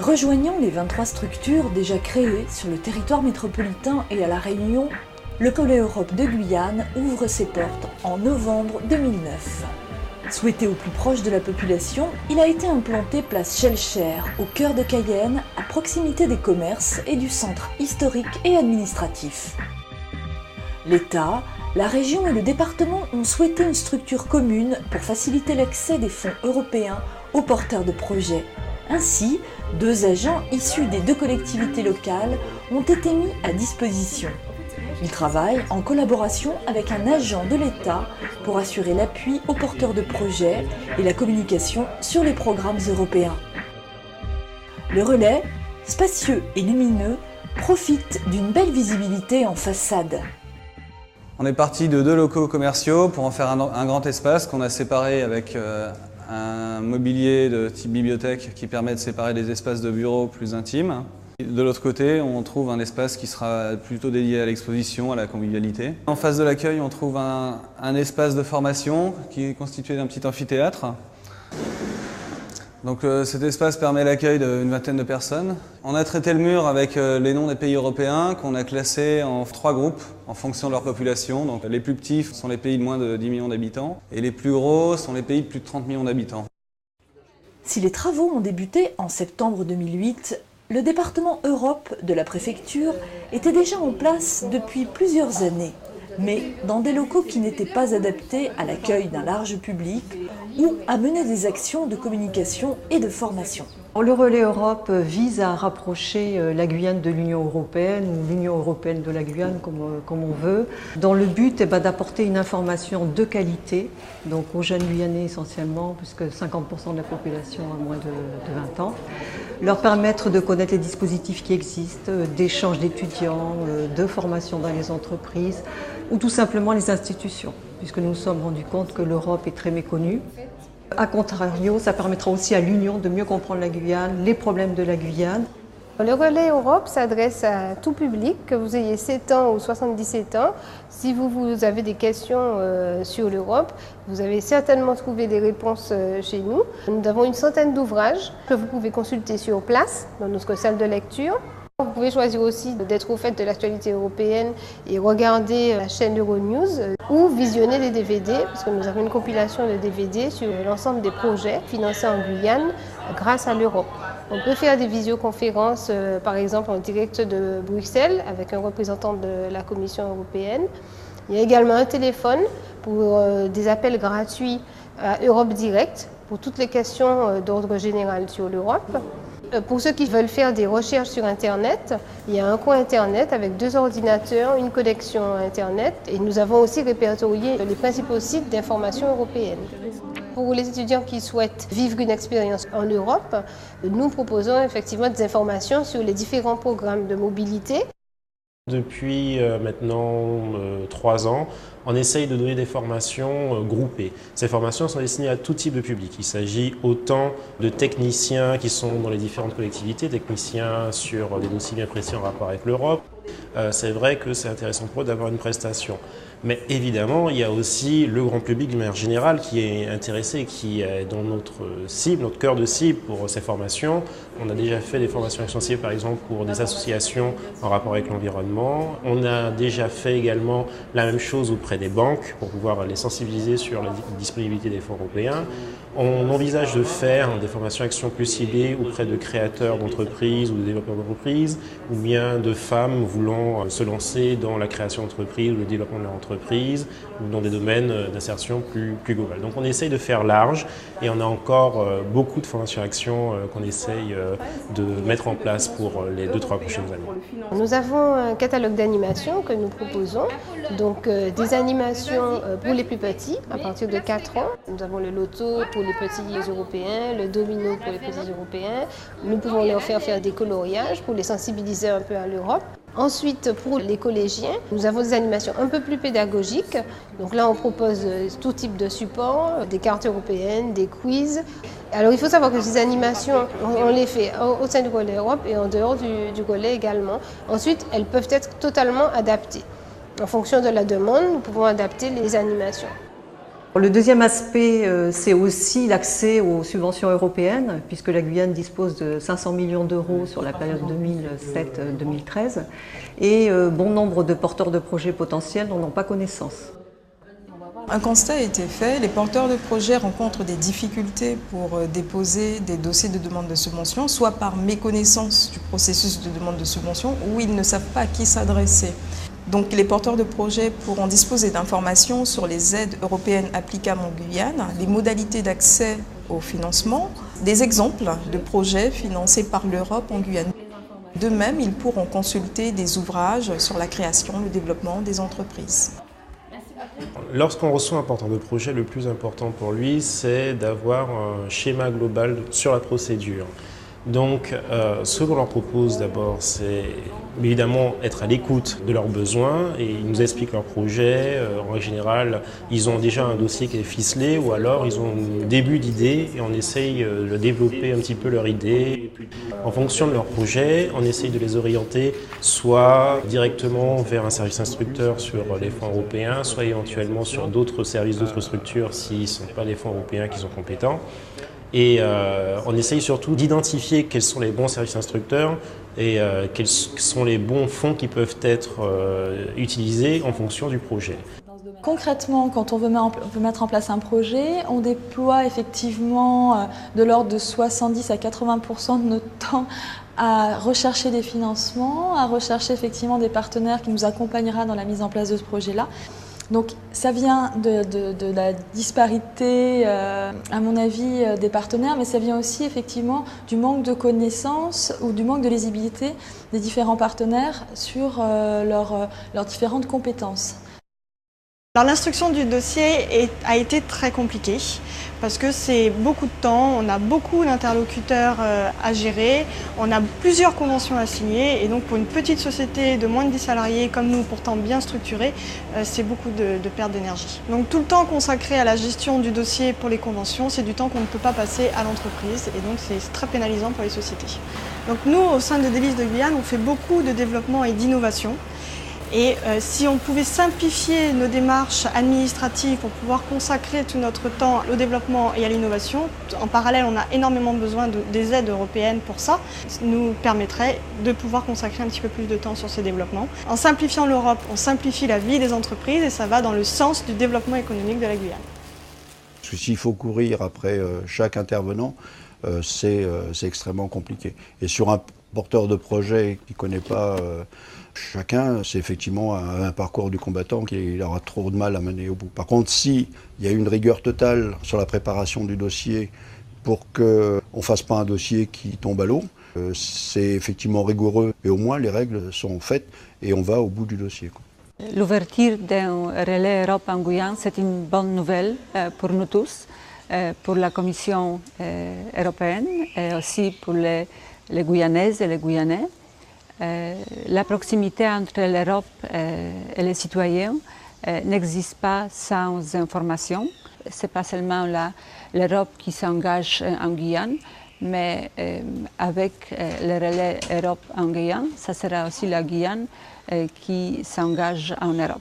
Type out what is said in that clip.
Rejoignant les 23 structures déjà créées sur le territoire métropolitain et à La Réunion, le Relais Europe de Guyane ouvre ses portes en novembre 2009. Souhaité au plus proche de la population, il a été implanté place Schellcher, au cœur de Cayenne, à proximité des commerces et du centre historique et administratif. L'État, la région et le département ont souhaité une structure commune pour faciliter l'accès des fonds européens aux porteurs de projets. Ainsi, 2 agents issus des 2 collectivités locales ont été mis à disposition. Ils travaillent en collaboration avec un agent de l'État pour assurer l'appui aux porteurs de projets et la communication sur les programmes européens. Le relais, spacieux et lumineux, profite d'une belle visibilité en façade. On est parti de 2 locaux commerciaux pour en faire un grand espace qu'on a séparé avec un mobilier de type bibliothèque qui permet de séparer des espaces de bureaux plus intimes. De l'autre côté, on trouve un espace qui sera plutôt dédié à l'exposition, à la convivialité. En face de l'accueil, on trouve un espace de formation qui est constitué d'un petit amphithéâtre. Donc cet espace permet l'accueil d'une vingtaine de personnes. On a traité le mur avec les noms des pays européens qu'on a classés en 3 groupes en fonction de leur population. Donc les plus petits sont les pays de moins de 10 millions d'habitants et les plus gros sont les pays de plus de 30 millions d'habitants. Si les travaux ont débuté en septembre 2008, le département Europe de la préfecture était déjà en place depuis plusieurs années, mais dans des locaux qui n'étaient pas adaptés à l'accueil d'un large public ou à mener des actions de communication et de formation. Le Relais Europe vise à rapprocher la Guyane de l'Union européenne ou l'Union européenne de la Guyane, comme on veut, dans le but d'apporter une information de qualité, donc aux jeunes Guyanais essentiellement, puisque 50% de la population a moins de 20 ans, leur permettre de connaître les dispositifs qui existent, d'échange d'étudiants, de formation dans les entreprises ou tout simplement les institutions, puisque nous nous sommes rendus compte que l'Europe est très méconnue. A contrario, ça permettra aussi à l'Union de mieux comprendre la Guyane, les problèmes de la Guyane. Le Relais Europe s'adresse à tout public, que vous ayez 7 ans ou 77 ans. Si vous avez des questions sur l'Europe, vous avez certainement trouvé des réponses chez nous. Nous avons une centaine d'ouvrages que vous pouvez consulter sur place dans notre salle de lecture. Vous pouvez choisir aussi d'être au fait de l'actualité européenne et regarder la chaîne Euronews ou visionner des DVD, parce que nous avons une compilation de DVD sur l'ensemble des projets financés en Guyane grâce à l'Europe. On peut faire des visioconférences, par exemple en direct de Bruxelles avec un représentant de la Commission européenne. Il y a également un téléphone pour des appels gratuits à Europe Direct pour toutes les questions d'ordre général sur l'Europe. Pour ceux qui veulent faire des recherches sur Internet, il y a un coin Internet avec 2 ordinateurs, une connexion Internet et nous avons aussi répertorié les principaux sites d'information européenne. Pour les étudiants qui souhaitent vivre une expérience en Europe, nous proposons effectivement des informations sur les différents programmes de mobilité. Depuis maintenant 3 ans, on essaye de donner des formations groupées. Ces formations sont destinées à tout type de public. Il s'agit autant de techniciens qui sont dans les différentes collectivités, techniciens sur des dossiers bien précis en rapport avec l'Europe. C'est vrai que c'est intéressant pour eux d'avoir une prestation. Mais évidemment, il y a aussi le grand public de manière générale qui est intéressé, qui est dans notre cible, notre cœur de cible pour ces formations. On a déjà fait des formations extensives, par exemple, pour des associations en rapport avec l'environnement. On a déjà fait également la même chose auprès des banques pour pouvoir les sensibiliser sur la disponibilité des fonds européens. On envisage de faire des formations actions plus ciblées auprès de créateurs d'entreprises ou de développeurs d'entreprises, ou bien de femmes voulant se lancer dans la création d'entreprises ou le développement de leur entreprise, ou dans des domaines d'insertion plus global. Donc on essaye de faire large et on a encore beaucoup de formations actions qu'on essaye de mettre en place pour les 2-3 prochaines années. Nous avons un catalogue d'animations que nous proposons, donc des animations pour les plus petits à partir de 4 ans. Nous avons le loto pour les petits européens, le domino pour les petits européens. Nous pouvons leur faire des coloriages pour les sensibiliser un peu à l'Europe. Ensuite, pour les collégiens, nous avons des animations un peu plus pédagogiques. Donc là, on propose tout type de supports, des cartes européennes, des quiz. Alors il faut savoir que ces animations, on les fait au sein du Relais Europe et en dehors du Relais également. Ensuite, elles peuvent être totalement adaptées. En fonction de la demande, nous pouvons adapter les animations. Le deuxième aspect, c'est aussi l'accès aux subventions européennes, puisque la Guyane dispose de 500 millions d'euros sur la période 2007-2013, et bon nombre de porteurs de projets potentiels n'en ont pas connaissance. Un constat a été fait, les porteurs de projets rencontrent des difficultés pour déposer des dossiers de demande de subvention, soit par méconnaissance du processus de demande de subvention, ou ils ne savent pas à qui s'adresser. Donc les porteurs de projets pourront disposer d'informations sur les aides européennes applicables en Guyane, les modalités d'accès au financement, des exemples de projets financés par l'Europe en Guyane. De même, ils pourront consulter des ouvrages sur la création, le développement des entreprises. Lorsqu'on reçoit un porteur de projet, le plus important pour lui, c'est d'avoir un schéma global sur la procédure. Donc, ce qu'on leur propose d'abord, c'est évidemment être à l'écoute de leurs besoins et ils nous expliquent leur projet. En général, ils ont déjà un dossier qui est ficelé ou alors ils ont un début d'idée et on essaye de développer un petit peu leur idée. En fonction de leur projet, on essaye de les orienter soit directement vers un service instructeur sur les fonds européens, soit éventuellement sur d'autres services, d'autres structures s'ils ne sont pas les fonds européens qui sont compétents. Et on essaye surtout d'identifier quels sont les bons services instructeurs et quels sont les bons fonds qui peuvent être utilisés en fonction du projet. Concrètement, quand on veut mettre en place un projet, on déploie effectivement de l'ordre de 70 à 80% de notre temps à rechercher des financements, à rechercher effectivement des partenaires qui nous accompagnera dans la mise en place de ce projet-là. Donc ça vient de la disparité, à mon avis, des partenaires, mais ça vient aussi effectivement du manque de connaissances ou du manque de lisibilité des différents partenaires sur leurs différentes compétences. Alors l'instruction du dossier a été très compliquée parce que c'est beaucoup de temps, on a beaucoup d'interlocuteurs à gérer, on a plusieurs conventions à signer et donc pour une petite société de moins de 10 salariés comme nous, pourtant bien structurée, c'est beaucoup de perte d'énergie. Donc tout le temps consacré à la gestion du dossier pour les conventions, c'est du temps qu'on ne peut pas passer à l'entreprise et donc c'est très pénalisant pour les sociétés. Donc nous, au sein de Délices de Guyane, on fait beaucoup de développement et d'innovation. Et si on pouvait simplifier nos démarches administratives pour pouvoir consacrer tout notre temps au développement et à l'innovation, en parallèle on a énormément besoin des aides européennes pour ça, nous permettrait de pouvoir consacrer un petit peu plus de temps sur ce développement. En simplifiant l'Europe, on simplifie la vie des entreprises et ça va dans le sens du développement économique de la Guyane. Parce que s'il faut courir après chaque intervenant, c'est extrêmement compliqué. Et sur un porteur de projet qui ne connaît pas chacun, c'est effectivement un parcours du combattant qu'il aura trop de mal à mener au bout. Par contre, s'il y a une rigueur totale sur la préparation du dossier pour qu'on ne fasse pas un dossier qui tombe à l'eau, c'est effectivement rigoureux et au moins les règles sont faites et on va au bout du dossier. L'ouverture d'un relais Europe en Guyane, c'est une bonne nouvelle pour nous tous, pour la Commission européenne et aussi pour les Guyanaises et les Guyanais. La proximité entre l'Europe et les citoyens n'existe pas sans information. Ce n'est pas seulement l'Europe qui s'engage en Guyane, mais avec le relais Europe en Guyane, ça sera aussi la Guyane qui s'engage en Europe.